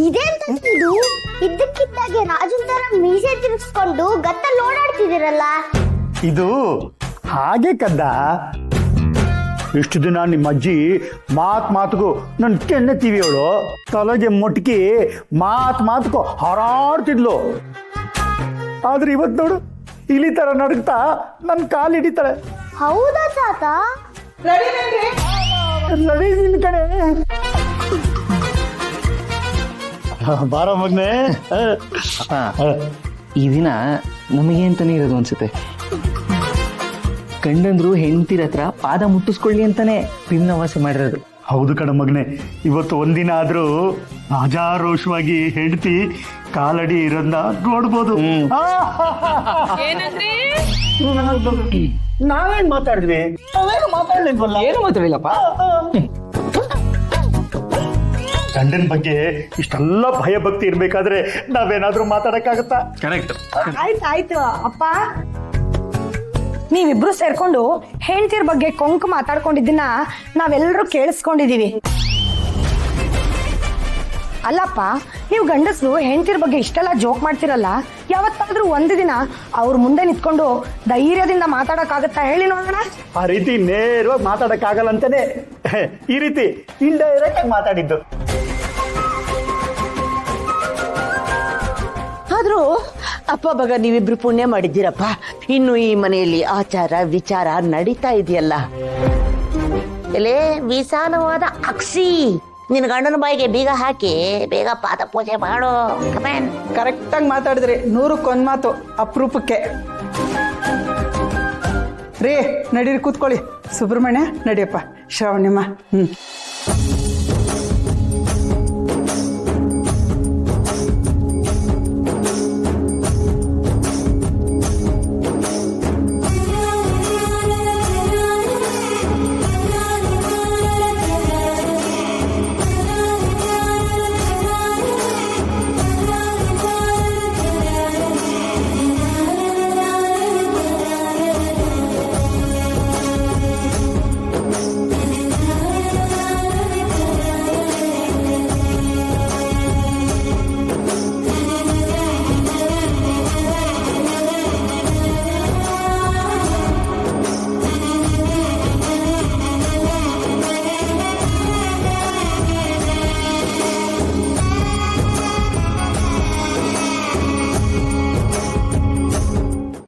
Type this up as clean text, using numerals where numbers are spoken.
ಇದೇಂತ ಇದು ಇದ್ದಕ್ಕಿದ್ದಾಗೆ ರಾಜನ್ ತರ ಮೀಸೆ ತಿರುಗಿಸ್ಕೊಂಡು ಗತ್ತಲ್ಲಿ ಓಡಾಡ್ತಿದ್ದೀರಲ್ಲ. ಇದು ಹಾಗೆ ಕದ್ದ. ಇಷ್ಟು ದಿನ ನಿಮ್ಮ ಅಜ್ಜಿ ಮಾತಿಗೂ ನನ್ನ ಕೆನ್ನೆ ತೀವಿಯವಳು ತಲೆಗೆ ಮೊಟ್ಕಿ ಮಾತಿಗೂ ಹಾರಾಡ್ತಿದ್ಲು. ಆದ್ರೆ ಇವತ್ತು ನೋಡು ಇಲಿ ತರ ನಡುಗ್ತಾ ನನ್ನ ಕಾಲು ಹಿಡಿತಾಳೆ. ಹೌದಾ ತಾತ? ನಡೀತೀನಿ ಕಣೆ. ಬಾರ ಮಗ್ನೆ. ಈ ದಿನ ನಮಗೆ ಅಂತಾನೆ ಇರೋದು ಅನ್ಸುತ್ತೆ. ಗಂಡಂದ್ರು ಹೆಂಡತಿರ ಹತ್ರ ಪಾದ ಮುಟ್ಟಿಸ್ಕೊಳ್ಳಿ ಅಂತಾನೆ ಭಿನ್ನವಾಸ ಮಾಡಿರೋದು. ಹೌದು ಕಣ ಮಗನೆ, ಇವತ್ತು ಒಂದಿನ ಆದ್ರೂ ರಾಜಾರೋಷವಾಗಿ ಹೆಂಡತಿ ಕಾಲಡಿ ಇರೋದನ್ನ ನೋಡ್ಬೋದು. ನಾವೇನ್ ಮಾತಾಡಿದ್ವಿ? ನಾವೇನು ಮಾತಾಡ್ಲಿಲ್ವಲ್ಲ. ಏನು ಮಾತಾಡಿಲ್ಲಪ್ಪ. ಗಂಡನ ಬಗ್ಗೆ ಇಷ್ಟೆಲ್ಲ ಭಯ ಭಕ್ತಿ ಇರ್ಬೇಕಾದ್ರೆ ನಾವೇನಾದ್ರೂ ಮಾತಾಡಕ್ಕಾಗತ್ತಾ? ಕರೆಕ್ಟ್. ಆಯ್ತು ಅಪ್ಪ, ನೀವಿಬ್ರು ಸೇರ್ಕೊಂಡು ಹೆಂಡತಿರ ಬಗ್ಗೆ ಕೊಂಕು ಮಾತಾಡ್ಕೊಂಡಿದ್ದನ್ನ ನಾವೆಲ್ಲರೂ ಕೇಳಿಸ್ಕೊಂಡಿದೀವಿ. ಅಲ್ಲಪ್ಪ, ನೀವು ಗಂಡಸರು ಹೆಂಡತಿರ ಬಗ್ಗೆ ಇಷ್ಟೆಲ್ಲ ಜೋಕ್ ಮಾಡ್ತಿರಲ್ಲ, ಯಾವತ್ತಾದ್ರೂ ಒಂದು ದಿನ ಅವ್ರ ಮುಂದೆ ನಿಂತ್ಕೊಂಡು ಧೈರ್ಯದಿಂದ ಮಾತಾಡಕ್ಕಾಗತ್ತಾ ಹೇಳಿ ನೋಡೋಣ. ಆ ರೀತಿ ನೇರವಾಗಿ ಮಾತಾಡಕ್ಕಾಗಲ್ಲ ಅಂತಾನೆ ಈ ರೀತಿ ಇಂಡೈರೆಕ್ಟ್ ಆಗಿ ಮಾತಾಡಿದ್ದು. ಆದ್ರೂ ಅಪ್ಪ ಮಗ ನೀವಿಬ್ರು ಪುಣ್ಯ ಮಾಡಿದ್ದೀರಪ್ಪ. ಇನ್ನು ಈ ಮನೆಯಲ್ಲಿ ಆಚಾರ ವಿಚಾರ ನಡೀತಾ ಇದೆಯಲ್ಲ. ಎಲೆ ವಿಶಾಲವಾದ ಅಕ್ಸಿ, ನಿನ್ನ ಗಂಡನ ಬಾಯಿಗೆ ಬೀಗ ಹಾಕಿ ಬೇಗ ಪಾದ ಪೂಜೆ ಮಾಡು. ಕರೆಕ್ಟಾಗಿ ಮಾತಾಡಿದ್ರಿ, 100ಕ್ಕೆ ಮಾತು ಅಪರೂಪಕ್ಕೆ. ರೀ ನಡೀರಿ ಕೂತ್ಕೊಳ್ಳಿ. ಸುಬ್ರಹ್ಮಣ್ಯ ನಡಿಯಪ್ಪ. ಶ್ರಾವಣಿಮ್ಮ